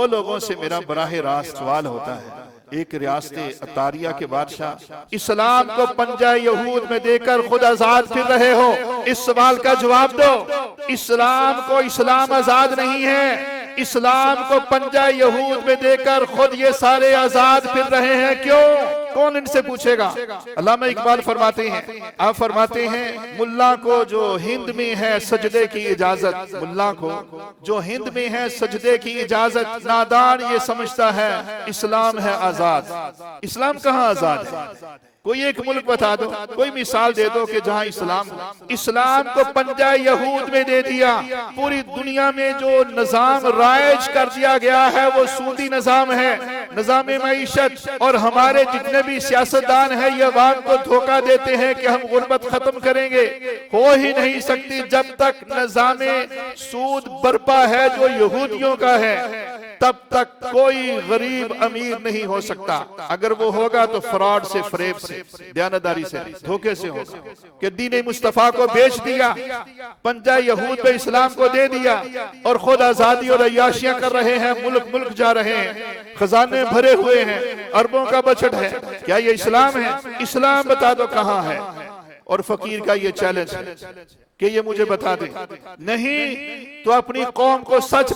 दो लोगों से मेरा बराह रास्त सवाल होता है। एक रियासत अतारिया के बादशाह, इस्लाम को पंजा यहूद में देकर खुद आजाद फिर रहे हो, इस सवाल का जवाब दो। इस्लाम को इस्लाम आजाद नहीं है, इस्लाम को पंजा यहूद में देकर खुद ये सारे आजाद फिर रहे हैं, क्यों? कौन इनसे पूछेगा? अल्लामा इकबाल फरमाते हैं, आप फरमाते हैं, मुल्ला को जो हिंद में है सजदे की इजाजत, मुल्ला को जो हिंद में है सजदे की इजाजत, नादान ये समझता है इस्लाम है आजाद। इस्लाम कहाँ आजाद है? कोई एक मुल्क बता दो, कोई मिसाल दे दो कि जहां इस्लाम को पंजा यहूद में दे दिया। पूरी दुनिया में जो निजाम राइज कर दिया गया है वो सूदी निजाम है, निजाम मईशत। और हमारे जितने भी सियासतदान है ये अवाम को धोखा देते हैं कि हम गुर्बत खत्म करेंगे। हो ही नहीं सकती जब तक निजाम सूद बर्पा है जो यहूदियों का है, तब तक कोई गरीब अमीर नहीं हो सकता। अगर वो होगा तो फ्रॉड से, फरेब से, दयानतदारी से, धोखे से होगा। कि दीन मुस्तफा को बेच दिया, पंजा यहूद पे इस्लाम को दे दिया और खुद आजादी और अय्याशियां कर रहे हैं, मुल्क मुल्क जा रहे हैं, खजाने भरे हुए हैं, अरबों का बजट है। क्या ये इस्लाम है? इस्लाम बता दो कहां है। और फकीर का ये चैलेंज है कि ये मुझे बता दे, नहीं तो अपनी कौम को सच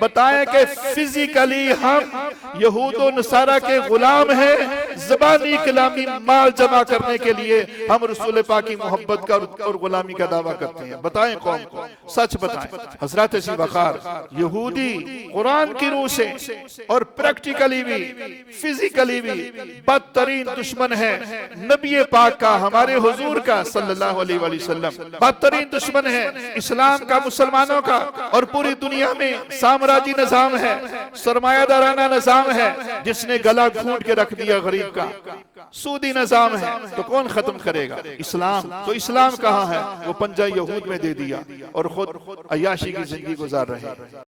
बताएं कि फिजिकली हम यहूद और नसारा के गुलाम हैं, ज़बानी कलामी माल जमा करने के लिए हम रसूल पाक की मोहब्बत का और गुलामी का दावा करते हैं। बताएं कौम को, सच बताएं। हजरत अबू बकर यहूदी कुरान की रूह से और प्रैक्टिकली भी फिजिकली भी बदतरीन दुश्मन है नबी पाक का, हमारे हुजूर का सल्लल्लाहु अलैहि वसल्लम। बदतरीन दुश्मन है इस्लाम का, मुसलमानों का, और पूरी दुनिया में साम्राज्य निजाम है, सरमायादाराना निजाम है जिसने गला घूंट के रख दिया गरीब का, सूदी निजाम है। तो कौन खत्म करेगा? इस्लाम। तो इस्लाम कहाँ है? वो पंजा यहूद में दे दिया और खुद अय्याशी की जिंदगी गुजार रहे हैं।